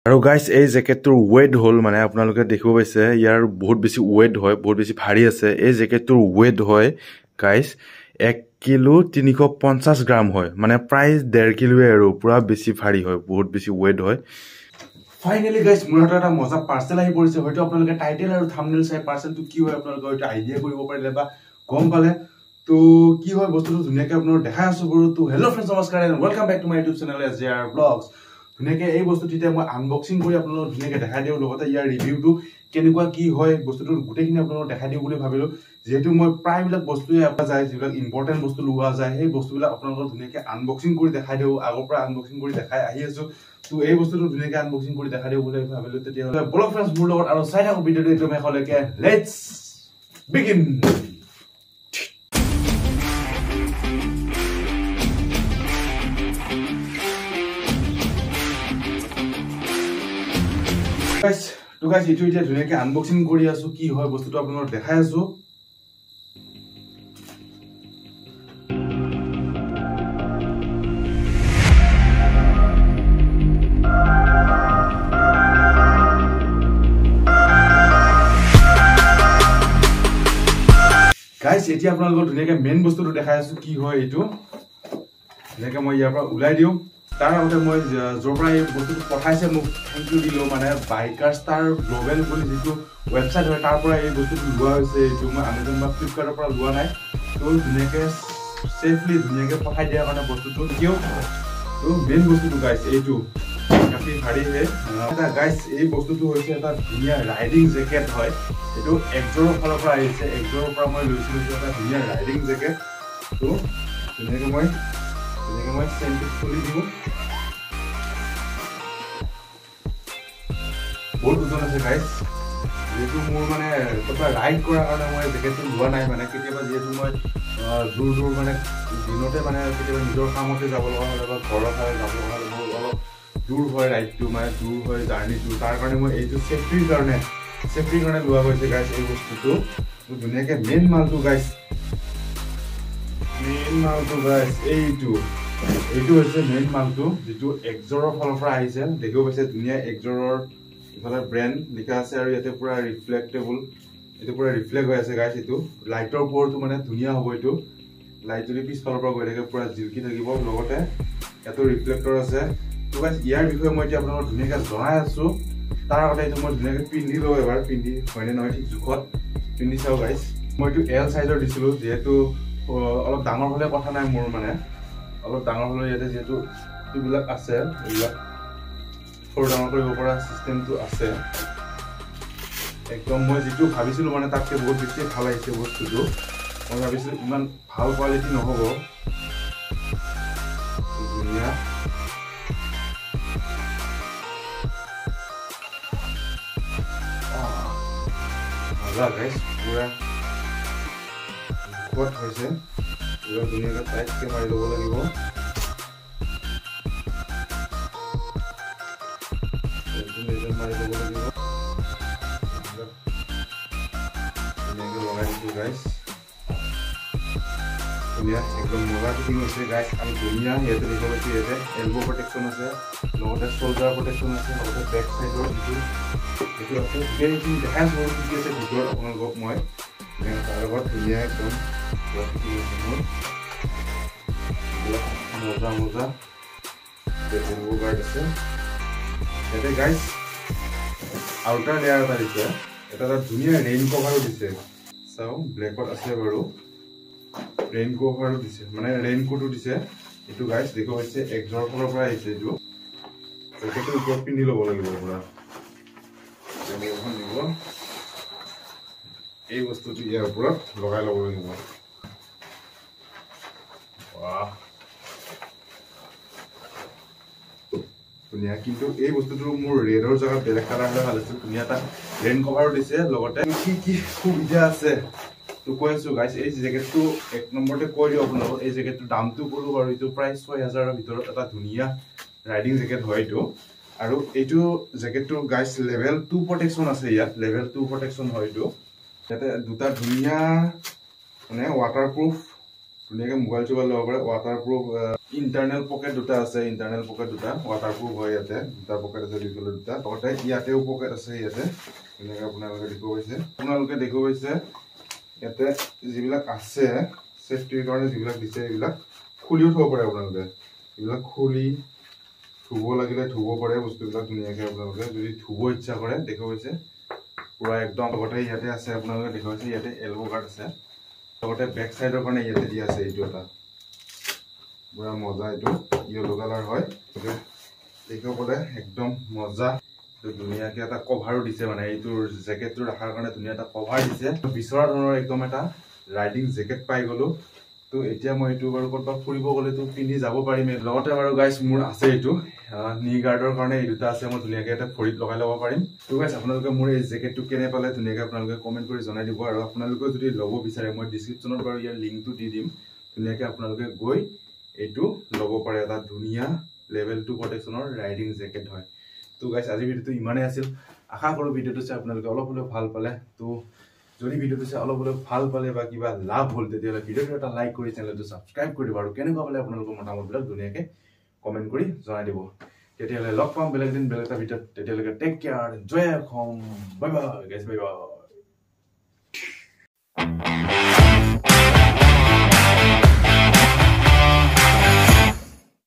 আৰু গাইস এই জেকেটটোৰ ওয়েট হল মানে আপোনালোকে দেখিব পাইছে ইয়াৰ বহুত বেছি ওয়েট হয় বহুত বেছি ভাৰী আছে এই জেকেটটোৰ ওয়েট হয় গাইস 1 কিলো 350 গ্ৰাম হয় মানে প্ৰায় 1.5 কিলো আৰু পুৰা বেছি ভাৰী হয় বহুত বেছি ওয়েট হয় ফাইনালি গাইস মোৰ হাতত এটা মজা পাৰ্সেল আহি পৰিছে হয়তো আপোনালোকে টাইটেল আৰু থাম্বনেল চাই পাৰ্সেলটো কি হয় আপোনালোকে হয়তো আইডিয়া কৰিব পাৰিলে বা গম পালে তো কি হয় বস্তুটো ধুনিয়াকৈ আপোনালোকক দেখাই আছো বৰু তো হেল্ল ফ্ৰেন্ডছ নমস্কাৰ and welcome back to my YouTube channel SJR vlogs ধুনিয়াকৈ এই বস্তুটো এতিয়া মই আনবক্সিং কৰি আপোনালোকক ধুনিয়াকৈ দেখাই দিও লগতে ইয়াৰ ৰিভিউটো কেনেকুৱা কি হয় বস্তুটো গোটেইখিনি আপোনালোকক দেখাই দিও বুলি ভাবিলো যেহেতু মই প্ৰায়বিলাক বস্তুৱে আপা যায় যিবিলাক ইম্পৰ্টেন্ট বস্তু লোৱা যায় সেই বস্তুবিলাক আপোনালোকক ধুনিয়াকৈ আনবক্সিং কৰি দেখাই দিও আগৰ পৰা আনবক্সিং কৰি দেখাই আহি আছো তো এই বস্তুটো ধুনিয়াকৈ আনবক্সিং কৰি দেখাই দিও বুলি ভাবিলো তেতিয়াহ'লে ব্লগ ফ্ৰেন্ডছ মোৰ লগত আৰু চাই থাকক ভিডিঅ'টো একদম শেষলৈকে let's begin guys to guys itu এতিয়া ধুনিয়াকৈ আনবক্সিং কৰি আছো কি হয় বস্তুটো আপোনালোকক দেখাই আছো guys এতিয়া আপোনালোকক ধুনিয়াকৈ মেইন বস্তুটো দেখাই আছো কি হয় এইটো ধুনিয়াকৈ মই ইয়াৰ পৰা উলাই দিও তাৰ আগতে মই জোৰপৰা এই বস্তুটো পঠাইছে মোক থ্যাংক ইউ দিলো মানে বাইকাৰ ষ্টাৰ গ্লোবেল বুলি যিটো ৱেবসাইট হয় তাৰ পৰা এই বস্তুটো লোৱা হৈছে এইটো মই Amazon বা Flipkartৰ পৰা লোৱা নাই তো ধুনিয়াকৈ সেফলি ধুনিয়াকৈ পঠাই দিয়াৰ কাৰণে বস্তুটো কিয় তো মেইন বস্তুটো গাইস এইটো কাফি ভাৰী হে এটা গাইস এই বস্তুটো হৈছে এটা ধুনিয়া ৰাইডিং জেকেট হয় এইটো একজৰৰ ফালৰ পৰা আহিছে একজৰৰ পৰা মই লৈছিলো এটা ধুনিয়া ৰাইডিং জেকেট তো ধুনিয়াকৈ মই সেন্ট খুলি দিও বহুত ওজন আছে গাইস যেহেতু মোৰ মানে তোবা ৰাইড কৰাৰ কাৰণে মই জেকেটটো লোৱা নাই মানে কেতিয়াবা যেহেতু মই দূৰ দূৰ মানে দিনতে মানে কেতিয়াবা নিজৰ কামতে যাব লগা হ'লে বা ঘৰৰ ফালে যাব লগা হ'লে মোৰ অলপ দূৰ হয় ৰাইডটো মানে দূৰ হয় জাৰ্নিটো তাৰ কাৰণে মই এইটো সেফটিৰ কাৰণে লোৱা হৈছে গাইস এই বস্তুটো ধুনিয়াকৈ মেইন মালটো গাইস এইটো হৈছে মেইন মালটো যেটো একজৰৰ ফালৰ পৰা আহিছে দেখিব পাইছে ধুনিয়া একজৰৰ ইফালে ব্ৰ্যান্ড লিখা আছে আৰু ইয়াতে পুৰা ৰিফ্লেক্টেবল এটো পুৰা ৰিফ্লেক্ট হৈ আছে গাইস এটো লাইটৰ পোহৰটো মানে ধুনিয়া হ'ব এটো লাইট যদি পিছ ফালৰ পৰা গৈ থাকে পুৰা জিলকি থাকিব লগতে এটো ৰিফ্লেক্টৰ আছে তো গাইস ইয়াৰ বিষয়ে মই এতিয়া আপোনালোকক ধুনিয়াকৈ জনাই আছো তাৰ আগতে এইটো মই ধুনিয়াকৈ পিন্ধি লও এবাৰ পিন্ধি হয়নে নহয় ঠিক জুখত পিন্ধি চাও গাইস মই এইটো এল সাইজৰ দিছিলো যেহেতু অলপ ডাঙৰ হলে কথা নাই মোৰ মানে অলপ ডাঙৰ হলে ইয়াতে যেহেতু এইবিলাক আছে এইবিলাক ফৰ ডাঙৰ কৰিব পৰা সিস্টেমটো আছে একদম মই যেটো ভাবিছিলো মানে তাতকে বহুত বেছি ভাল আহিছে বস্তুটো মই ভাবিছিলো ইমান ভাল কোৱালিটি নহব দুনিয়া মজা গাইস পুৰা কত হৈছে পুৰা দুনিয়াকে টাইটকে মাৰি ল'ব লাগিব guys dunia ekdom mura fitting hoise guys ami dunia yete dekho paise yete elbow protection ase logote shoulder protection ase logote back side or etu ase gate dekhai so ki ase bidor aponar gok moi tarot dunia ekdom mura fitting ase mor moza elbow guard ase yete guys outer layer ta dise eta dunia rain cover dise চাও ব্ল্যাকত আছে বাৰু rain cover দিছে মানে rain coat দিছে এটো guys দেখো হৈছে একজৰ ফালৰ পৰা আহিছে এটো এটো ওপৰত পিন্ধি ল'ব লাগিব পুৰা আমি এখন দিব এই বস্তুটো ইয়াৰ ওপৰত লগাই ল'ব লাগিব বাহ দুনিয়া কিন্তু এই বস্তুটো মোৰ ৰেডৰ জায়গা বেলেগ কালাৰ হলে ভাল আছিল দুনিয়া এটা ৰেইন কভাৰো দিছে লগতে কি সুবিধা আছে তো কৈছো গাইস এই জেকেটটো এক নম্বৰতে কৈ দিও আপোনালোক এই জেকেটটো দামটো কলো বাৰু এইটো প্ৰায় 6000 ৰ ভিতৰত এটা ধুনিয়া ৰাইডিং জেকেট হয় এইটো আৰু এইটো জেকেটটো গাইস লেভেল 2 প্ৰটেকচন আছে ইয়াত লেভেল 2 প্ৰটেকচন হয় এইটো ইয়াতে দুটা ধুনিয়া মানে ৱাটাৰপ্ৰুফ ধুনীয়াকৈ মোবাইল চোবাইল ল'ব পাৰে ৱাটাৰপ্ৰুফ ইণ্টাৰনেল পকেট দুটা আছে ইণ্টাৰনেল পকেট দুটা ৱাটাৰপ্ৰুফ হয় ইয়াতে দুটা পকেট আছে দুইফালে দুটা লগতে ইয়াতেও পকেট আছে ইয়াতে ধুনীয়াকৈ আপোনালোকে দেখিব পাইছে ইয়াতে যিবিলাক আছে ছেফটিৰ কাৰণে যিবিলাক দিছে এইবিলাক খুলিও থ'ব পাৰে আপোনালোকে এইবিলাক খুলি ধুব লাগিলে ধুব পাৰে বস্তুবিলাক ধুনীয়াকৈ আপোনালোকে যদি ধুব ইচ্ছা কৰে দেখিব পাইছে পুৰা একদম লগতে ইয়াতে আছে আপোনালোকে দেখিব পাইছে ইয়াতে এলবো গাৰ্ড আছে লগতে বেক চাইডৰ কাৰণে ইয়াতে দিয়া আছে এইটো এটা পুৰা মজা এইটো য়েলো কালাৰ হয় দেখিব পাৰে একদম মজা ধুনীয়াকৈ এটা কভাৰো দিছে মানে এইটোৰ জেকেটটো ৰখাৰ কাৰণে ধুনীয়া এটা কভাৰ দিছে বিচৰা ধৰণৰ একদম এটা ৰাইডিং জেকেট পাই গ'লো তো এতিয়া মই এইটো বাৰু ক'ৰবাত ফুৰিব গ'লেতো পিন্ধি যাব পাৰিম লগতে বাৰু গাইজ মোৰ আছে এইটো নি গাৰ্ডৰ কাৰণে এই দুটা আছে মই ধুনীয়াকৈ এটা ভৰিত লগাই ল'ব পাৰিম তো গাইজ আপোনালোকে মোৰ এই জেকেটটো কেনে পালে ধুনীয়াকৈ আপোনালোকে কমেণ্ট কৰি জনাই দিব আৰু আপোনালোকে যদি ল'ব বিচাৰে মই ডিছক্ৰিপশ্যনত বাৰু ইয়াৰ লিংকটো দি দিম ধুনীয়াকৈ আপোনালোকে গৈ এইটো ল'ব পাৰে এটা ধুনীয়া লেভেল 2 প্ৰটেকশ্যনৰ ৰাইডিং জেকেট হয় তো গাইজ আজি ভিডিঅ'টো ইমানেই আছিল আশা কৰোঁ ভিডিঅ'টো চাই আপোনালোকে অলপ হ'লেও ভাল পালে তো যদি ভিডিঅ'টো চাই অলপ হ'লেও ভাল পালে বা কিবা লাভ হ'ল তেতিয়াহ'লে ভিডিঅ'টো এটা লাইক কৰি চেনেলটো ছাবস্ক্ৰাইব কৰি দিব আৰু কেনেকুৱা পালে আপোনালোকৰ মতামতবিলাক ধুনীয়াকৈ কমেণ্ট কৰি জনাই দিব তেতিয়াহ'লে লগ পাম বেলেগ দিন বেলেগ এটা ভিডিঅ'ত তেতিয়ালৈকে টেক কেয়াৰ জয় Assam bye bye guys bye বাই